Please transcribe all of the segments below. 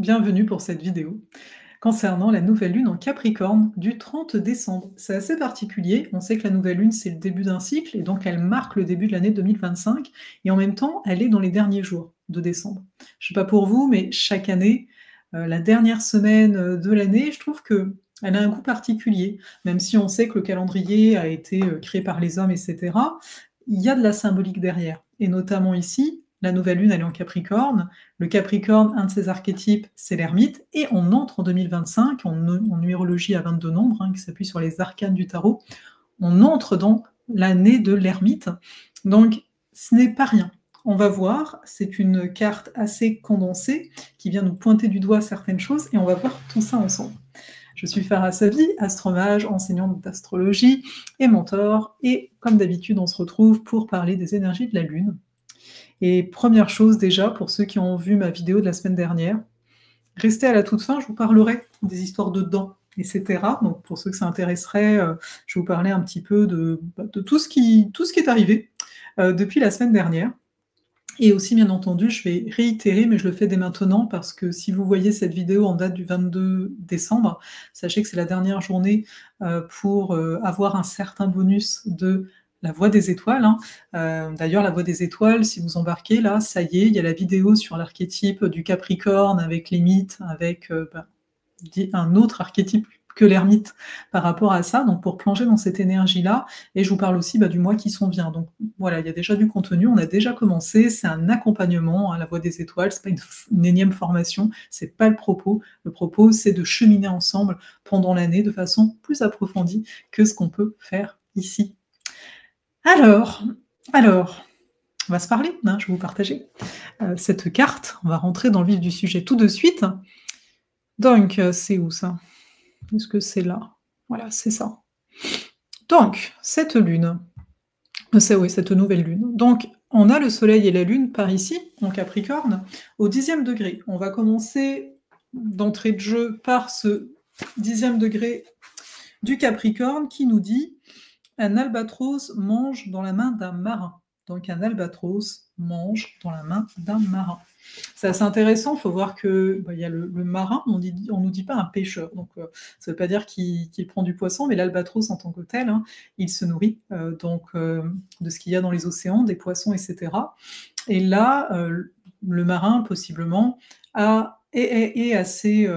bienvenue pour cette vidéo concernant la nouvelle lune en Capricorne du 30 décembre. C'est assez particulier, on sait que la nouvelle lune c'est le début d'un cycle et donc elle marque le début de l'année 2025 et en même temps elle est dans les derniers jours de décembre. Je ne sais pas pour vous, mais chaque année, la dernière semaine de l'année, je trouve que elle a un goût particulier, même si on sait que le calendrier a été créé par les hommes, etc. Il y a de la symbolique derrière, et notamment ici, la nouvelle lune elle est en Capricorne. Le Capricorne, un de ses archétypes, c'est l'ermite, et on entre en 2025, en numérologie à 22 nombres, qui s'appuie sur les arcanes du tarot, on entre dans l'année de l'ermite, donc ce n'est pas rien. On va voir, c'est une carte assez condensée, qui vient nous pointer du doigt certaines choses, et on va voir tout ça ensemble. Je suis Farah Savi, astromage, enseignante d'astrologie et mentor, et comme d'habitude, on se retrouve pour parler des énergies de la Lune. Et première chose déjà, pour ceux qui ont vu ma vidéo de la semaine dernière, restez à la toute fin, je vous parlerai des histoires de dents, etc. Donc pour ceux que ça intéresserait, je vais vous parler un petit peu de tout ce qui est arrivé depuis la semaine dernière. Et aussi, bien entendu, je vais réitérer, mais je le fais dès maintenant, parce que si vous voyez cette vidéo en date du 22 décembre, sachez que c'est la dernière journée pour avoir un certain bonus de la Voie des étoiles. D'ailleurs, la Voie des étoiles, si vous embarquez là, ça y est, il y a la vidéo sur l'archétype du Capricorne avec les mythes, avec un autre archétype que l'ermite par rapport à ça, donc pour plonger dans cette énergie-là, et je vous parle aussi du mois qui s'en vient. Donc voilà, il y a déjà du contenu, on a déjà commencé, c'est un accompagnement à la Voie des étoiles, c'est pas une énième formation, c'est pas le propos c'est de cheminer ensemble pendant l'année de façon plus approfondie que ce qu'on peut faire ici. Alors, on va se parler, je vais vous partager cette carte, on va rentrer dans le vif du sujet tout de suite. Donc, c'est où ça? Est-ce que c'est là? Voilà, c'est ça. Donc, cette lune, cette nouvelle lune. Donc, on a le soleil et la lune par ici, en Capricorne, au 10e degré. On va commencer d'entrée de jeu par ce 10e degré du Capricorne qui nous dit « Un albatros mange dans la main d'un marin ». Donc, un albatros mange dans la main d'un marin. C'est assez intéressant, il faut voir qu'il y a le marin, on ne nous dit pas un pêcheur, donc ça ne veut pas dire qu'il prend du poisson, mais l'albatros en tant que tel, il se nourrit de ce qu'il y a dans les océans, des poissons, etc. Et là, le marin, possiblement, est assez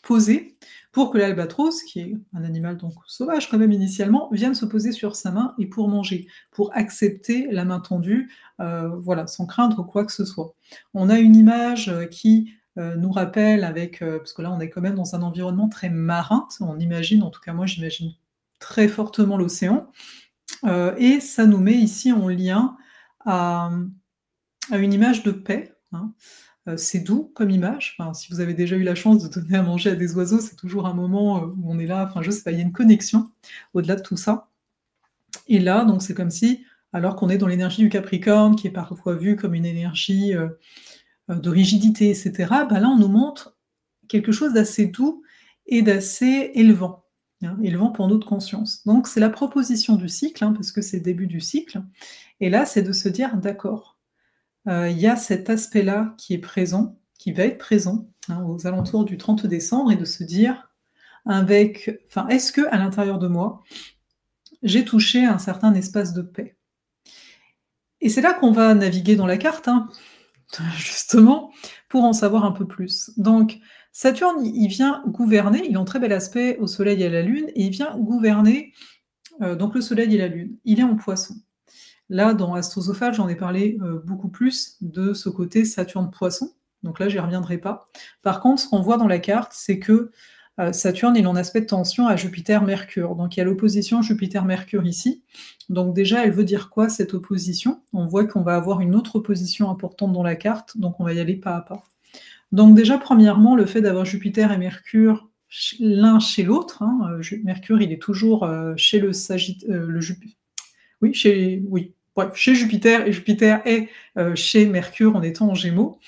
posé pour que l'albatros, qui est un animal donc sauvage quand même initialement, vienne se poser sur sa main et pour manger, pour accepter la main tendue, sans craindre quoi que ce soit. On a une image qui nous rappelle parce que là on est quand même dans un environnement très marin, on imagine, en tout cas moi j'imagine très fortement l'océan, et ça nous met ici en lien à une image de paix, c'est doux comme image. Si vous avez déjà eu la chance de donner à manger à des oiseaux, c'est toujours un moment où on est là, je sais pas, il y a une connexion au-delà de tout ça. Et là, donc c'est comme si, alors qu'on est dans l'énergie du Capricorne, qui est parfois vue comme une énergie de rigidité, etc., là on nous montre quelque chose d'assez doux et d'assez élevant, élevant pour notre conscience. Donc c'est la proposition du cycle, parce que c'est le début du cycle, et là c'est de se dire, d'accord, il y a cet aspect-là qui est présent, qui va être présent aux alentours du 30 décembre, et de se dire, est-ce que à l'intérieur de moi, j'ai touché un certain espace de paix? Et c'est là qu'on va naviguer dans la carte, justement, pour en savoir un peu plus. Donc, Saturne, il vient gouverner, il a un très bel aspect au Soleil et à la Lune, et il vient gouverner donc le Soleil et la Lune. Il est en Poisson. Là, dans Astrosophale, j'en ai parlé beaucoup plus de ce côté Saturne-Poisson, donc là, j'y reviendrai pas. Par contre, ce qu'on voit dans la carte, c'est que Saturne, il est en aspect de tension à Jupiter-Mercure, donc il y a l'opposition Jupiter-Mercure ici. Donc déjà, elle veut dire quoi, cette opposition? On voit qu'on va avoir une autre opposition importante dans la carte, donc on va y aller pas à pas. Donc déjà, premièrement, le fait d'avoir Jupiter et Mercure l'un chez l'autre, Mercure, il est toujours chez le Sagittaire, chez Jupiter, et Jupiter est chez Mercure en étant en Gémeaux.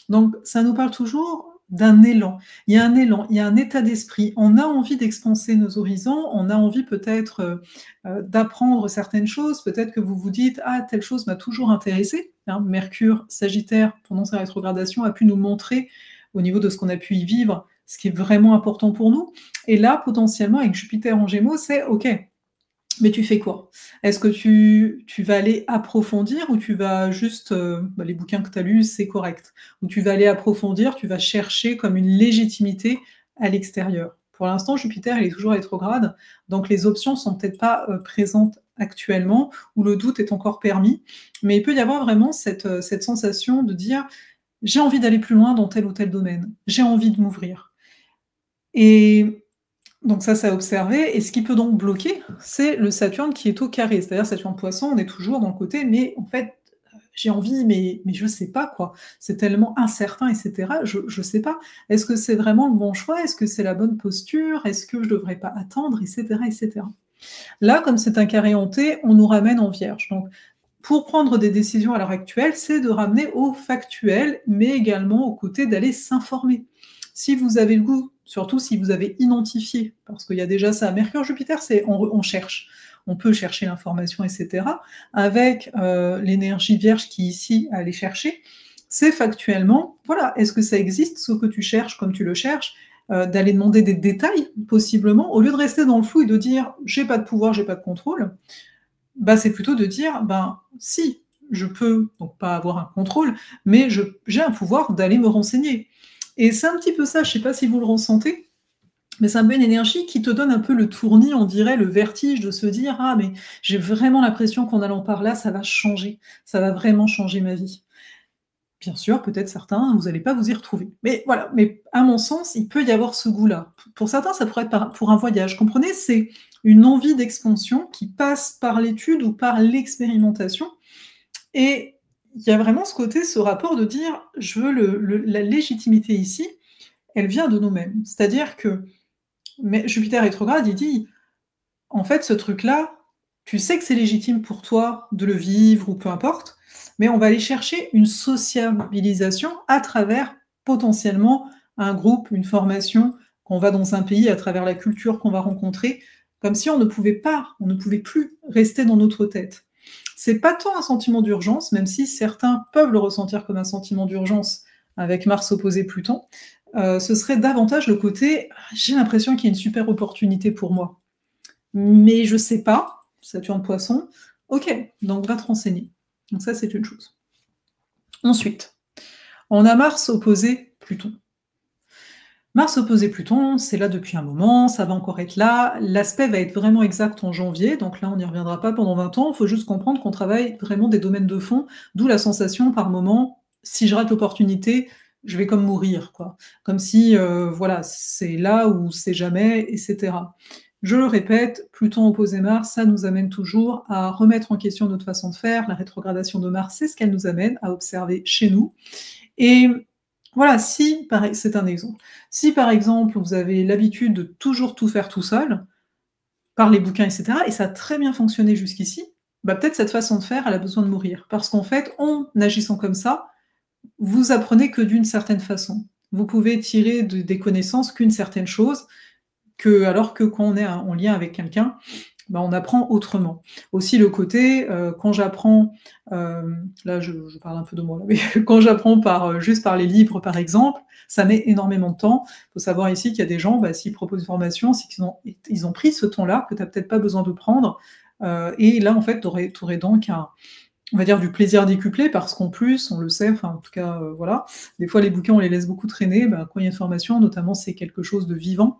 Donc ça nous parle toujours d'un élan. Il y a un élan, il y a un état d'esprit. On a envie d'expanser nos horizons, on a envie peut-être d'apprendre certaines choses. Peut-être que vous vous dites « Ah, telle chose m'a toujours intéressé ». Mercure, Sagittaire, pendant sa rétrogradation, a pu nous montrer au niveau de ce qu'on a pu y vivre, ce qui est vraiment important pour nous. Et là, potentiellement, avec Jupiter en Gémeaux, c'est OK, mais tu fais quoi? Est-ce que tu vas aller approfondir ou tu vas juste, les bouquins que tu as lus, c'est correct? Ou tu vas aller approfondir, tu vas chercher comme une légitimité à l'extérieur? Pour l'instant, Jupiter, il est toujours rétrograde, donc les options sont peut-être pas, présentes actuellement, ou le doute est encore permis, mais il peut y avoir vraiment cette sensation de dire: «J'ai envie d'aller plus loin dans tel ou tel domaine, j'ai envie de m'ouvrir» et donc ça, c'est à observer et ce qui peut donc bloquer, c'est le Saturne qui est au carré. C'est-à-dire Saturne Poisson, on est toujours dans le côté: «Mais en fait, j'ai envie, mais je sais pas quoi. C'est tellement incertain et cetera, je sais pas. Est-ce que c'est vraiment le bon choix? Est-ce que c'est la bonne posture? Est-ce que je devrais pas attendre?» et cetera et cetera. Là, comme c'est un carré hanté, on nous ramène en Vierge. Donc pour prendre des décisions à l'heure actuelle, c'est de ramener au factuel, mais également au côté d'aller s'informer. Si vous avez le goût, surtout si vous avez identifié, parce qu'il y a déjà ça, Mercure-Jupiter, c'est on cherche, on peut chercher l'information, etc. Avec l'énergie vierge qui ici à aller chercher, c'est factuellement, voilà, est-ce que ça existe ce que tu cherches comme tu le cherches, d'aller demander des détails, possiblement, au lieu de rester dans le flou et de dire j'ai pas de pouvoir, j'ai pas de contrôle, bah, c'est plutôt de dire, ben, si, je peux donc pas avoir un contrôle, mais j'ai un pouvoir d'aller me renseigner. Et c'est un petit peu ça, je sais pas si vous le ressentez, mais c'est un peu une énergie qui te donne un peu le tournis, on dirait le vertige de se dire: «Ah mais j'ai vraiment l'impression qu'en allant par là, ça va changer, ça va vraiment changer ma vie». Bien sûr, peut-être certains, vous n'allez pas vous y retrouver. Mais voilà, mais à mon sens, il peut y avoir ce goût-là. Pour certains, ça pourrait être pour un voyage. Comprenez? C'est une envie d'expansion qui passe par l'étude ou par l'expérimentation et il y a vraiment ce côté, ce rapport de dire: «Je veux la légitimité ici, elle vient de nous-mêmes». C'est-à-dire que mais Jupiter rétrograde, il dit: «En fait, ce truc-là, tu sais que c'est légitime pour toi de le vivre ou peu importe, mais on va aller chercher une sociabilisation à travers potentiellement un groupe, une formation, qu'on va dans un pays, à travers la culture qu'on va rencontrer, comme si on ne pouvait plus rester dans notre tête. C'est pas tant un sentiment d'urgence, même si certains peuvent le ressentir comme un sentiment d'urgence avec Mars opposé Pluton. Ce serait davantage le côté j'ai l'impression qu'il y a une super opportunité pour moi, mais je sais pas, Saturne Poisson, ok, donc va te renseigner. Donc ça, c'est une chose. Ensuite, on a Mars opposé Pluton. Mars opposé Pluton, c'est là depuis un moment, ça va encore être là. L'aspect va être vraiment exact en janvier, donc là on n'y reviendra pas pendant 20 ans. Il faut juste comprendre qu'on travaille vraiment des domaines de fond, d'où la sensation par moment, si je rate l'opportunité, je vais comme mourir, quoi. Comme si, voilà, c'est là ou c'est jamais, etc. Je le répète, Pluton opposé Mars, ça nous amène toujours à remettre en question notre façon de faire. La rétrogradation de Mars, c'est ce qu'elle nous amène à observer chez nous. Et voilà, c'est un exemple. Si par exemple, vous avez l'habitude de toujours tout faire tout seul, par les bouquins, etc., et ça a très bien fonctionné jusqu'ici, bah, peut-être cette façon de faire, elle a besoin de mourir. Parce qu'en fait, en agissant comme ça, vous apprenez que d'une certaine façon. Vous pouvez tirer des connaissances qu'une certaine chose, alors que quand on est en lien avec quelqu'un, bah, on apprend autrement. Aussi le côté, quand j'apprends, là je parle un peu de moi là, mais quand j'apprends juste par les livres par exemple, ça met énormément de temps. Il faut savoir ici qu'il y a des gens, bah, s'ils proposent une formation, c'est qu'ils ont pris ce temps-là, que tu as peut-être pas besoin de prendre, et là en fait, tu aurais donc on va dire du plaisir décuplé parce qu'en plus, on le sait, enfin en tout cas, voilà, des fois les bouquins on les laisse beaucoup traîner, bah, quand il y a une formation, notamment c'est quelque chose de vivant,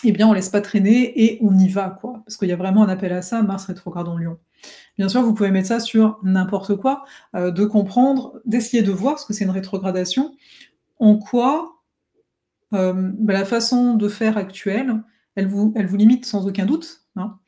eh bien, on laisse pas traîner et on y va, quoi. Parce qu'il y a vraiment un appel à ça, Mars rétrograde en Lion. Bien sûr, vous pouvez mettre ça sur n'importe quoi, de comprendre, d'essayer de voir, parce que c'est une rétrogradation, en quoi bah, la façon de faire actuelle, elle vous limite sans aucun doute, hein.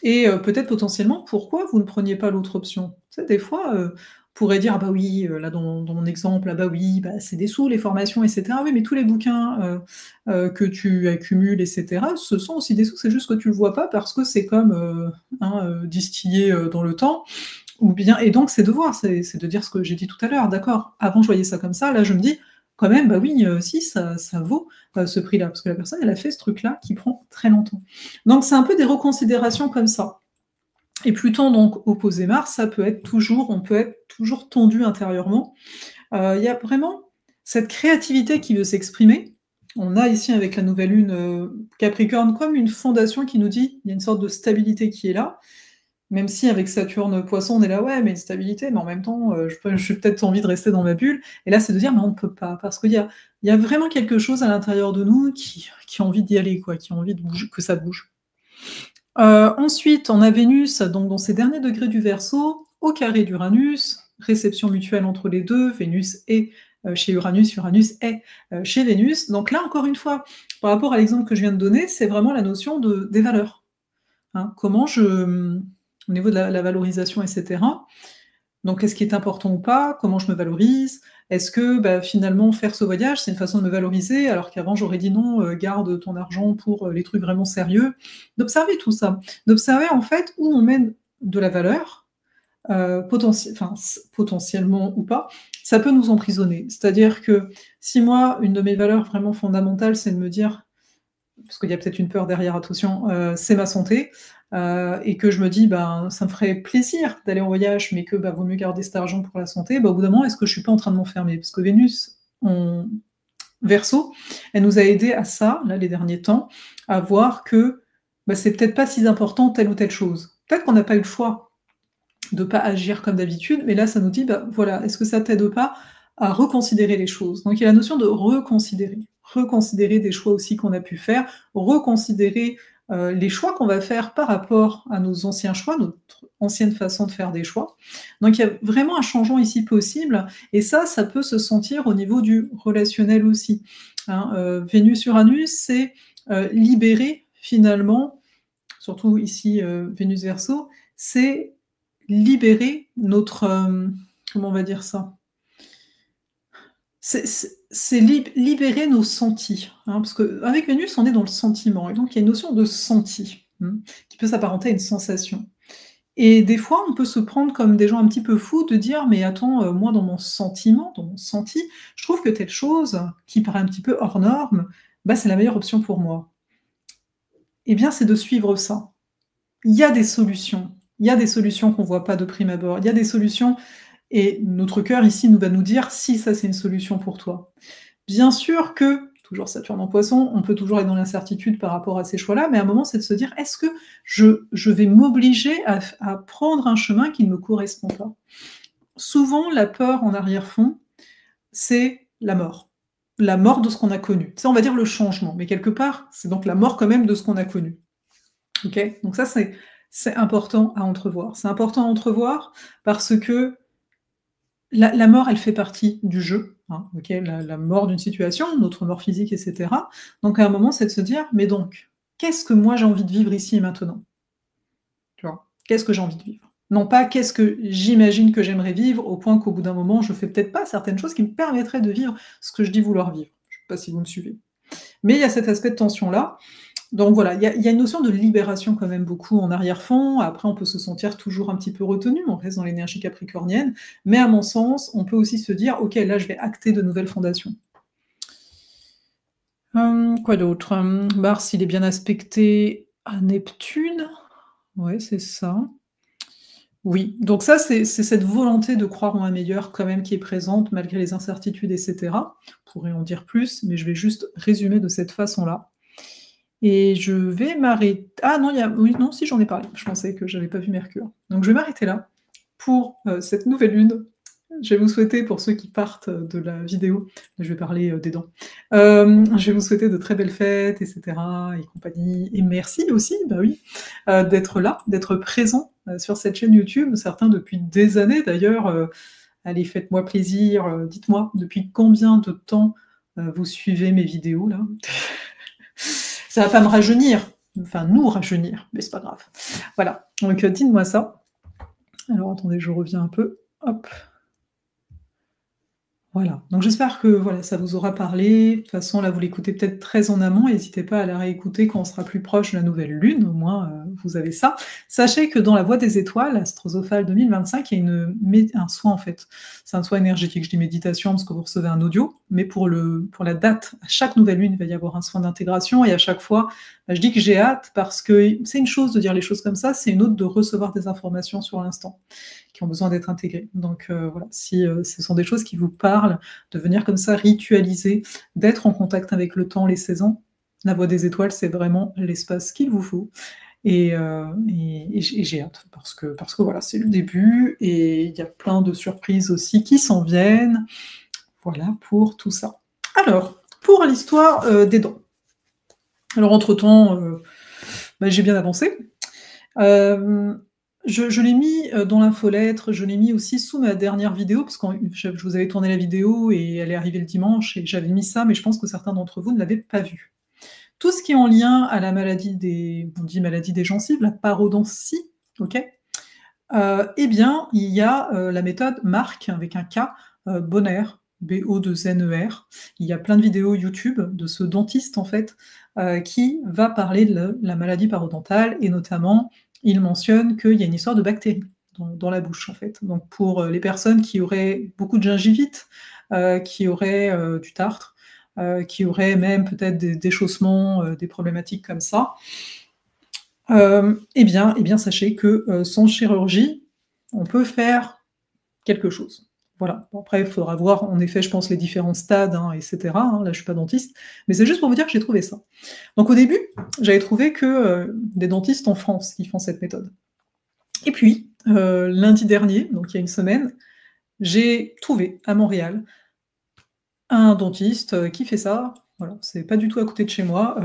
Et peut-être potentiellement, pourquoi vous ne preniez pas l'autre option? Tu sais, des fois, on pourrait dire: «Ah bah oui, là dans mon exemple, ah bah oui, bah c'est des sous les formations et cetera». Oui, mais tous les bouquins, que tu accumules et cetera, ce sont aussi des sous, c'est juste que tu le vois pas parce que c'est comme, hein, distillé, dans le temps ou bien et donc c'est de voir, c'est de dire ce que j'ai dit tout à l'heure, d'accord, avant je voyais ça comme ça, là je me dis: «Quand même, bah oui, si ça vaut, ce prix-là», parce que la personne elle a fait ce truc-là qui prend très longtemps. Donc c'est un peu des reconsidérations comme ça. Et Pluton donc opposé Mars, ça peut être toujours on peut être toujours tendu intérieurement. Il y a vraiment cette créativité qui veut s'exprimer. On a ici avec la nouvelle lune, Capricorne comme une fondation qui nous dit: «Il y a une sorte de stabilité qui est là». Même si avec Saturne, Poisson, on est là: «Ouais, mais une stabilité, mais en même temps, j'ai peut-être envie de rester dans ma bulle» et là, c'est de dire: «Mais on ne peut pas» parce qu'il y a vraiment quelque chose à l'intérieur de nous qui a envie d'y aller quoi, qui a envie de bouger que ça bouge. Ensuite, on a Vénus, donc dans ses derniers degrés du Verseau, au carré d'Uranus, réception mutuelle entre les 2. Vénus est, chez Uranus, Uranus est, chez Vénus. Donc là, encore une fois, par rapport à l'exemple que je viens de donner, c'est vraiment la notion des valeurs, hein. Comment au niveau de la valorisation et cetera. Donc est-ce qui est important ou pas? Comment je me valorise? Est-ce que, bah, finalement faire ce voyage, c'est une façon de me valoriser alors qu'avant j'aurais dit: «Non, garde ton argent pour, les trucs vraiment sérieux». D'observer tout ça, d'observer en fait où on mène de la valeur, potentiellement ou pas, ça peut nous emprisonner. C'est-à-dire que si moi, une de mes valeurs vraiment fondamentales, c'est de me dire parce qu'il y a peut-être une peur derrière, attention, c'est ma santé, et que je me dis: «Ben, ça me ferait plaisir d'aller en voyage, mais que, bah, vaut mieux garder cet argent pour la santé», bah, au bout d'un moment, est-ce que je suis pas en train de m'enfermer? Parce que Vénus en Verseau, elle nous a aidés à ça, là, les derniers temps, à voir que, bah, c'est peut-être pas si important telle ou telle chose. Peut-être qu'on n'a pas eu le choix de pas agir comme d'habitude, mais là, ça nous dit: «Bah, voilà, est-ce que ça t'aide pas à reconsidérer les choses?» Donc il y a la notion de reconsidérer. Reconsidérer des choix aussi qu'on a pu faire, reconsidérer, les choix qu'on va faire par rapport à nos anciens choix, notre ancienne façon de faire des choix. Donc il y a vraiment un changement ici possible et ça peut se sentir au niveau du relationnel aussi, hein. Vénus-Uranus, c'est, libérer finalement, surtout ici, Vénus Verseau, c'est libérer notre, comment on va dire ça? C'est libérer nos sentis, hein, parce qu'avec Vénus, on est dans le sentiment et donc il y a une notion de senti, qui peut s'apparenter à une sensation et des fois, on peut se prendre comme des gens un petit peu fous de dire: «Mais attends, moi dans mon sentiment, dans mon senti, je trouve que telle chose qui paraît un petit peu hors norme, bah, c'est la meilleure option pour moi». Eh bien, c'est de suivre ça. Il y a des solutions. Il y a des solutions qu'on voit pas de prime abord. Il y a des solutions et notre cœur ici nous va nous dire si ça c'est une solution pour toi. Bien sûr que, toujours Saturne en Poisson, on peut toujours être dans l'incertitude par rapport à ces choix-là, mais à un moment c'est de se dire: «Est-ce que je vais m'obliger à prendre un chemin qui ne me correspond pas?» Souvent la peur en arrière-fond, c'est la mort. La mort de ce qu'on a connu. Tu sais, on va dire le changement, mais quelque part, c'est donc la mort quand même de ce qu'on a connu. OK? Donc ça c'est important à entrevoir. C'est important à entrevoir parce que la mort, elle fait partie du jeu, hein, OK? La mort d'une situation, notre mort physique et cetera. Donc à un moment, c'est de se dire: «Mais donc, qu'est-ce que moi j'ai envie de vivre ici et maintenant?» Tu vois? Qu'est-ce que j'ai envie de vivre? Non pas qu'est-ce que j'imagine que j'aimerais vivre au point qu'au bout d'un moment, je fais peut-être pas certaines choses qui me permettraient de vivre ce que je dis vouloir vivre. Je sais pas si vous me suivez? Mais il y a cet aspect de tension-là donc voilà, il y a une notion de libération quand même beaucoup en arrière-fond. Après, on peut se sentir toujours un petit peu retenu, on reste dans l'énergie capricornienne, mais à mon sens, on peut aussi se dire: «OK, là, je vais acter de nouvelles fondations». Quoi d'autre? Mars, il est bien aspecté à Neptune. Ouais, c'est ça. Oui, donc ça, c'est cette volonté de croire en un meilleur quand même qui est présente malgré les incertitudes et cetera. On pourrait en dire plus, mais je vais juste résumer de cette façon-là. Et je vais m'arrêter. Ah non, il y a oui, non, si j'en ai parlé. Je pensais que j'avais pas vu Mercure. Donc je vais m'arrêter là pour, cette nouvelle lune. Je vais vous souhaiter pour ceux qui partent, de la vidéo, je vais parler, des dents. Je vais vous souhaiter de très belles fêtes et cetera et compagnie et merci aussi, bah oui, d'être là, d'être présent, sur cette chaîne YouTube. Certains depuis des années d'ailleurs, allez faites-moi plaisir, dites-moi depuis combien de temps, vous suivez mes vidéos là? Ça va pas me rajeunir, enfin nous rajeunir, mais c'est pas grave. Voilà, donc dites-moi ça. Alors attendez, je reviens un peu. Hop, voilà. Donc j'espère que voilà, ça vous aura parlé. De toute façon, là, vous l'écoutez peut-être très en amont. N'hésitez pas à la réécouter quand on sera plus proche de la nouvelle lune. Au moins, vous avez ça. Sachez que dans la Voie des étoiles, Astrosophale 2025, il y a un soin en fait. C'est un soin énergétique. Je dis méditation parce que vous recevez un audio, mais pour la date, à chaque nouvelle lune, il va y avoir un soin d'intégration et à chaque fois, Je dis que j'ai hâte parce que c'est une chose de dire les choses comme ça, c'est une autre de recevoir des informations sur l'instant, qui ont besoin d'être intégrées. Donc voilà, si ce sont des choses qui vous parlent, de venir comme ça ritualiser, d'être en contact avec le temps, les saisons, la Voix des étoiles, c'est vraiment l'espace qu'il vous faut. Et j'ai hâte parce que voilà, c'est le début et il y a plein de surprises aussi qui s'en viennent. Voilà pour tout ça. Alors, pour l'histoire des dents. Alors, entre-temps, j'ai bien avancé. Je l'ai mis dans l'infolettre, je l'ai mis aussi sous ma dernière vidéo, parce que je vous avais tourné la vidéo et elle est arrivée le dimanche et j'avais mis ça, mais je pense que certains d'entre vous ne l'avaient pas vu. Tout ce qui est en lien à la maladie on dit maladie des gencives, la parodontie, ok, eh bien, il y a la méthode Marc avec un K, Bonner, B-O-2-N-E-R. Il y a plein de vidéos YouTube de ce dentiste en fait qui va parler de la maladie parodontale et notamment il mentionne qu'il y a une histoire de bactéries dans la bouche en fait. Donc pour les personnes qui auraient beaucoup de gingivite, qui auraient du tartre, qui auraient même peut-être des déchaussements, des problématiques comme ça, eh bien sachez que sans chirurgie, on peut faire quelque chose. Voilà. Bon, après, il faudra voir, en effet, je pense, les différents stades, hein, etc. Hein. Là, je ne suis pas dentiste, mais c'est juste pour vous dire que j'ai trouvé ça. Donc, au début, j'avais trouvé que des dentistes en France qui font cette méthode. Et puis, lundi dernier, donc il y a une semaine, j'ai trouvé à Montréal un dentiste qui fait ça. Voilà, c'est pas du tout à côté de chez moi.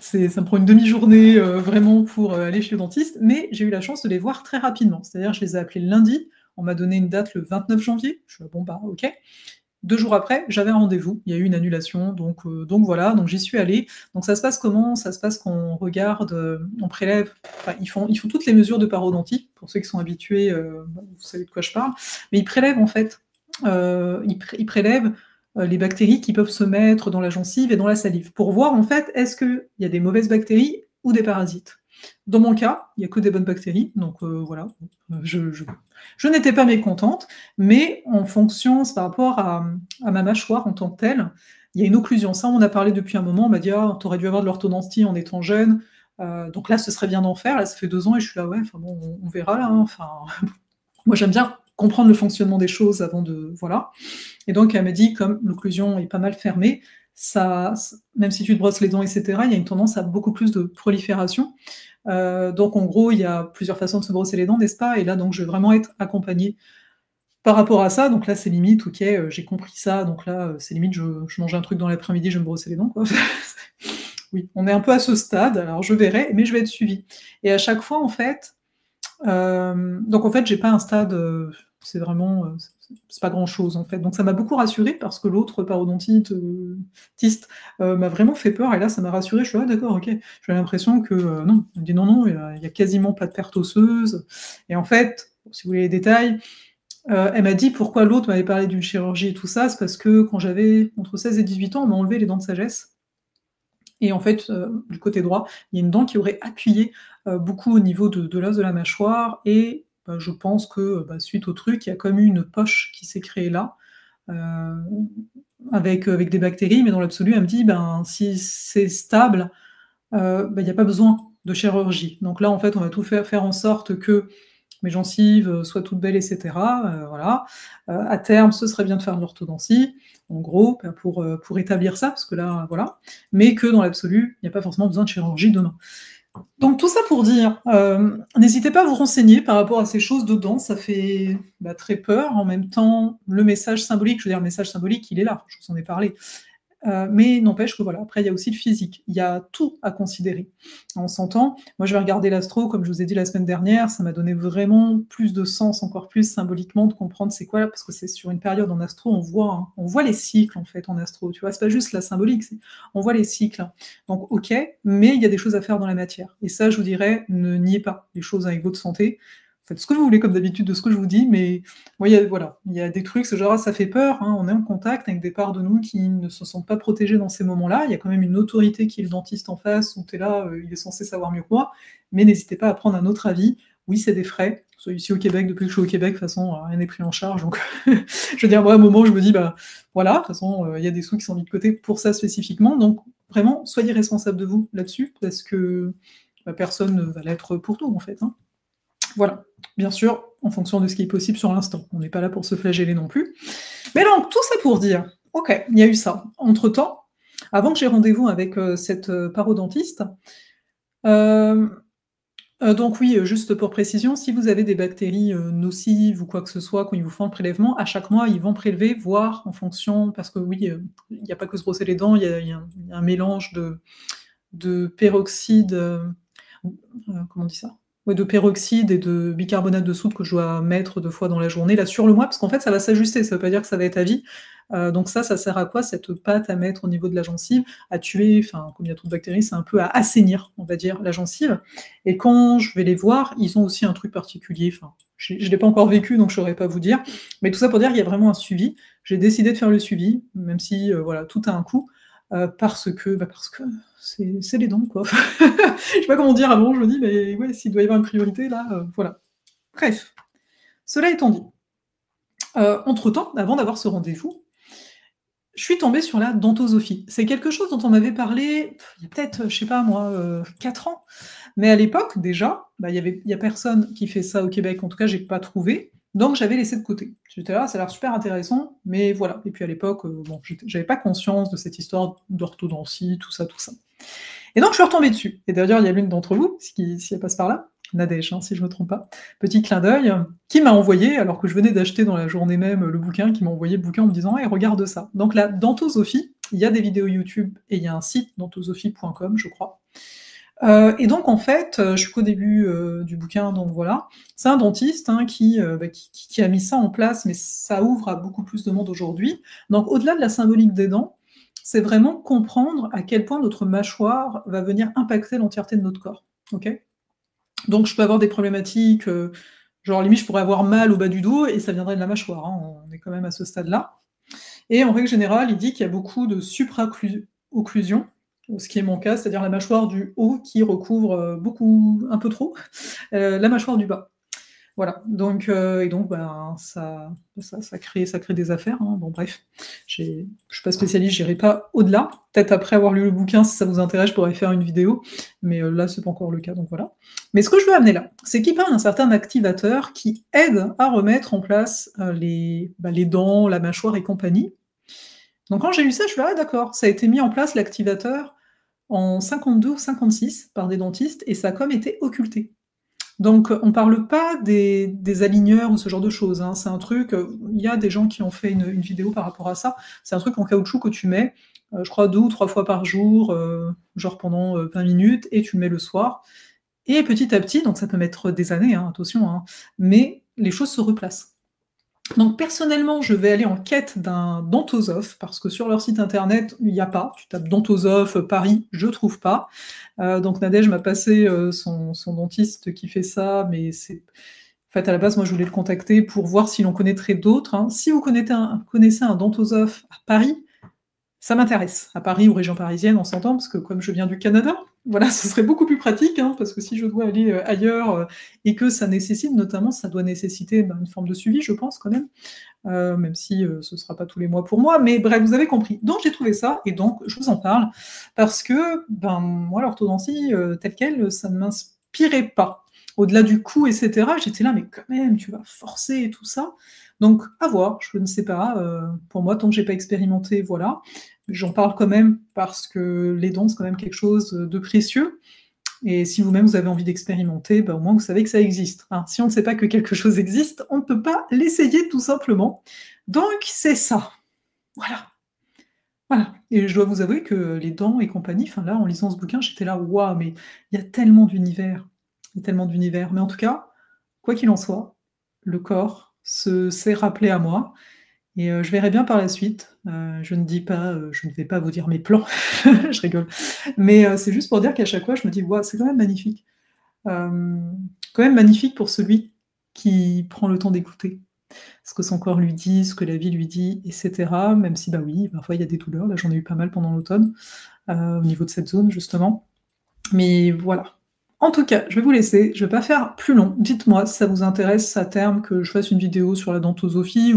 Ça me prend une demi-journée vraiment pour aller chez le dentiste, mais j'ai eu la chance de les voir très rapidement. C'est-à-dire, je les ai appelés le lundi, on m'a donné une date le 29 janvier. Je suis bon, bah, ok. 2 jours après, j'avais un rendez-vous, il y a eu une annulation, donc voilà, donc j'y suis allée. Donc ça se passe comment? Ça se passe qu'on regarde, on prélève, enfin, ils font toutes les mesures de parodontie, pour ceux qui sont habitués, vous savez de quoi je parle, mais ils prélèvent en fait, ils prélèvent les bactéries qui peuvent se mettre dans la gencive et dans la salive, pour voir en fait, est-ce qu'il y a des mauvaises bactéries ou des parasites. Dans mon cas, il n'y a que des bonnes bactéries, donc voilà, je n'étais pas mécontente, mais en fonction, c'est par rapport à ma mâchoire en tant que telle, il y a une occlusion. Ça, on en a parlé depuis un moment, on m'a dit ah, t'aurais dû avoir de l'orthodontie en étant jeune, donc là, ce serait bien d'en faire. Là, ça fait 2 ans et je suis là, ouais, enfin bon, on verra là. Hein, enfin, moi, j'aime bien comprendre le fonctionnement des choses avant de. Voilà. Et donc, elle m'a dit, comme l'occlusion est pas mal fermée, ça, même si tu te brosses les dents, etc., il y a une tendance à beaucoup plus de prolifération. Donc, en gros, il y a plusieurs façons de se brosser les dents, n'est-ce pas? Et là, donc, je vais vraiment être accompagnée par rapport à ça. Donc là, c'est limite, ok, j'ai compris ça. Donc là, c'est limite, je mange un truc dans l'après-midi, je vais me brosser les dents, quoi. Oui, on est un peu à ce stade. Alors, je verrai, mais je vais être suivie. Et à chaque fois, en fait, donc en fait, j'ai pas un stade, c'est vraiment, c'est pas grand-chose en fait. Donc ça m'a beaucoup rassurée parce que l'autre parodontiste m'a vraiment fait peur et là, ça m'a rassurée. Je suis: «Ah d'accord, OK». J'ai l'impression que, non. Elle me dit: «Non, non, il y a quasiment pas de perte osseuse» et en fait, si vous voulez les détails, elle m'a dit pourquoi l'autre m'avait parlé d'une chirurgie et tout ça, c'est parce que quand j'avais entre 16 et 18 ans, on m'a enlevé les dents de sagesse et en fait, du côté droit, il y a une dent qui aurait appuyé, beaucoup au niveau de l'os de la mâchoire et je pense que, suite au truc, il y a comme eu une poche qui s'est créée là, heu, avec des bactéries, mais dans l'absolu, elle me dit: «Ben, si c'est stable, il y a pas besoin de chirurgie». Donc là, en fait, on va tout faire en sorte que mes gencives, soient toutes belles et cetera, voilà. À terme, ce serait bien de faire de l'orthodontie, en gros, pour établir ça, parce que là, voilà. Mais que dans l'absolu, il n'y a pas forcément besoin de chirurgie demain. Donc tout ça pour dire, n'hésitez pas à vous renseigner par rapport à ces choses dedans, ça fait, très peur. En même temps, le message symbolique, je veux dire, le message symbolique, il est là, je vous en ai parlé. Mais n'empêche que voilà, après il y a aussi le physique. Il y a tout à considérer. On s'entend. Moi, je vais regarder l'astro, comme je vous ai dit la semaine dernière, ça m'a donné vraiment plus de sens, encore plus symboliquement, de comprendre c'est quoi, parce que c'est sur une période en astro, on voit les cycles en fait en astro, tu vois, c'est pas juste la symbolique, on voit les cycles. Donc ok, mais il y a des choses à faire dans la matière. Et ça, je vous dirais, ne niez pas les choses avec votre santé. Faites ce que vous voulez comme d'habitude de ce que je vous dis, mais moi, il y a des trucs, ce genre, ça fait peur, hein, on est en contact avec des parts de nous qui ne se sentent pas protégées dans ces moments-là. Il y a quand même une autorité qui est le dentiste en face, où tu es là, il est censé savoir mieux que moi, mais n'hésitez pas à prendre un autre avis. Oui, c'est des frais. Soit ici au Québec, depuis que je suis au Québec, de toute façon, rien n'est pris en charge. Donc, je veux dire, moi, à un moment, je me dis, voilà, de toute façon, il y a des sous qui sont mis de côté pour ça spécifiquement. Donc, vraiment, soyez responsable de vous là-dessus, parce que bah, personne ne va l'être pour nous, en fait, hein. Voilà. Bien sûr, en fonction de ce qui est possible sur l'instant. On n'est pas là pour se flageller non plus. Mais donc, tout ça pour dire, ok, il y a eu ça. Entre-temps, avant que j'ai rendez-vous avec cette parodontiste, euh, donc oui, juste pour précision, si vous avez des bactéries nocives ou quoi que ce soit, quand ils vous font le prélèvement, à chaque mois, ils vont prélever, voir en fonction, parce que oui, il n'y a pas que se brosser les dents, il y a un mélange de peroxyde, comment on dit ça? Ouais, de peroxyde et de bicarbonate de soude que je dois mettre 2 fois dans la journée, là, sur le mois, parce qu'en fait, ça va s'ajuster, ça veut pas dire que ça va être à vie. Donc ça sert à quoi? Cette pâte à mettre au niveau de la gencive, à tuer, enfin, comme il y a trop de bactéries, c'est un peu à assainir, on va dire, la gencive. Et quand je vais les voir, ils ont aussi un truc particulier, enfin, je l'ai pas encore vécu, donc je saurais pas vous dire. Mais tout ça pour dire qu'il y a vraiment un suivi. J'ai décidé de faire le suivi, même si, voilà, tout a un coût, parce que c'est les dents, quoi. Je sais pas comment dire avant, je me dis, mais ouais, s'il doit y avoir une priorité, là, voilà. Bref, cela étant dit, entre-temps, avant d'avoir ce rendez-vous, je suis tombée sur la dentosophie. C'est quelque chose dont on m'avait parlé, il y a peut-être, je sais pas moi, 4 ans. Mais à l'époque, déjà, bah, il y a personne qui fait ça au Québec, en tout cas, j'ai pas trouvé, donc j'avais laissé de côté. J'étais là, ça a l'air super intéressant, mais voilà. Et puis à l'époque, bon, j'avais pas conscience de cette histoire d'orthodontie, tout ça, tout ça. Et donc je suis retombée dessus. Et d'ailleurs, il y a l'une d'entre vous, si elle passe par là, Nadège, hein, si je ne me trompe pas, petit clin d'œil, qui m'a envoyé, alors que je venais d'acheter dans la journée même le bouquin, qui m'a envoyé le bouquin en me disant hey, regarde ça. Donc la dentosophie, il y a des vidéos YouTube et il y a un site dentosophie.com, je crois. Et donc en fait, je suis qu'au début du bouquin, donc voilà. C'est un dentiste hein, qui a mis ça en place, mais ça ouvre à beaucoup plus de monde aujourd'hui. Donc au-delà de la symbolique des dents, c'est vraiment comprendre à quel point notre mâchoire va venir impacter l'entièreté de notre corps. Okay, donc je peux avoir des problématiques, genre limite je pourrais avoir mal au bas du dos et ça viendrait de la mâchoire, hein, on est quand même à ce stade-là. Et en règle générale, il dit qu'il y a beaucoup de supraocclusion, ce qui est mon cas, c'est-à-dire la mâchoire du haut qui recouvre beaucoup, un peu trop, la mâchoire du bas. Voilà, donc, et donc ben, ça crée des affaires. Hein. Bon, bref, je ne suis pas spécialiste, je n'irai pas au-delà. Peut-être après avoir lu le bouquin, si ça vous intéresse, je pourrais faire une vidéo, mais là, ce n'est pas encore le cas, donc voilà. Mais ce que je veux amener là, c'est qu'il parle d'un certain activateur qui aide à remettre en place les dents, la mâchoire et compagnie. Donc quand j'ai lu ça, je me suis dit, ah d'accord, ça a été mis en place l'activateur en 52 ou 56 par des dentistes, et ça a comme été occulté. Donc, on ne parle pas des aligneurs ou ce genre de choses. Hein. C'est un truc, il y a des gens qui ont fait une vidéo par rapport à ça. C'est un truc en caoutchouc que tu mets, je crois, 2 ou 3 fois par jour, genre pendant 20 minutes, et tu le mets le soir. Et petit à petit, donc ça peut mettre des années, hein, attention, hein, mais les choses se replacent. Donc personnellement, je vais aller en quête d'un dentosophe, parce que sur leur site internet, il n'y a pas. Tu tapes dentosophe Paris, je ne trouve pas. Donc Nadège m'a passé son dentiste qui fait ça, mais c'est... En fait, à la base, moi, je voulais le contacter pour voir si l'on connaîtrait d'autres. Hein. Si vous connaissez un dentosophe à Paris, ça m'intéresse. À Paris ou région parisienne, on s'entend, parce que comme je viens du Canada, voilà, ce serait beaucoup plus pratique, hein, parce que si je dois aller ailleurs et que ça nécessite, notamment, ça doit nécessiter une forme de suivi, je pense, quand même si ce ne sera pas tous les mois pour moi, mais bref, vous avez compris. Donc j'ai trouvé ça, et donc je vous en parle, parce que moi, l'orthodontie, telle qu'elle, ça ne m'inspirait pas. Au-delà du coût, etc., j'étais là, mais quand même, tu vas forcer et tout ça. Donc, à voir, je ne sais pas. Pour moi, tant que je n'ai pas expérimenté, voilà. J'en parle quand même parce que les dents, c'est quand même quelque chose de précieux. Et si vous-même, vous avez envie d'expérimenter, au moins, vous savez que ça existe. Hein. Si on ne sait pas que quelque chose existe, on ne peut pas l'essayer tout simplement. Donc, c'est ça. Voilà. Voilà. Et je dois vous avouer que les dents et compagnie, enfin là, en lisant ce bouquin, j'étais là, waouh, mais il y a tellement d'univers. Il y a tellement d'univers. Mais en tout cas, quoi qu'il en soit, le corps s'est rappelé à moi. Et je verrai bien par la suite. Je ne dis pas, je ne vais pas vous dire mes plans, je rigole. Mais c'est juste pour dire qu'à chaque fois, je me dis, wow, c'est quand même magnifique. Quand même magnifique pour celui qui prend le temps d'écouter ce que son corps lui dit, ce que la vie lui dit, etc. Même si, oui, parfois il y a des douleurs. Là, j'en ai eu pas mal pendant l'automne, au niveau de cette zone, justement. Mais voilà. En tout cas, je vais vous laisser, je ne vais pas faire plus long. Dites-moi si ça vous intéresse à terme que je fasse une vidéo sur la dentosophie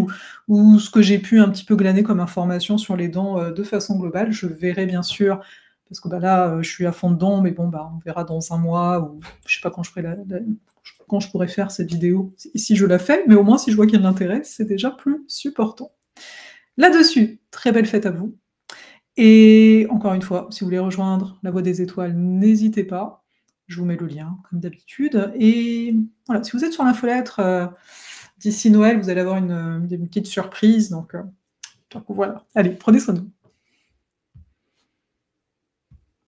ou ce que j'ai pu un petit peu glaner comme information sur les dents de façon globale. Je verrai bien sûr parce que, bah, là, je suis à fond dedans, mais bon, bah, on verra dans un mois ou je sais pas quand je ferai quand je pourrai faire cette vidéo, si je la fais, mais au moins si je vois qu'il y a de l'intérêt, c'est déjà plus supportant. Là-dessus, très belle fête à vous et encore une fois, si vous voulez rejoindre la Voix des étoiles, n'hésitez pas. Je vous mets le lien comme d'habitude et voilà, si vous êtes sur l'infolettre, d'ici Noël, vous allez avoir une petite surprise donc voilà. Allez, prenez soin de vous.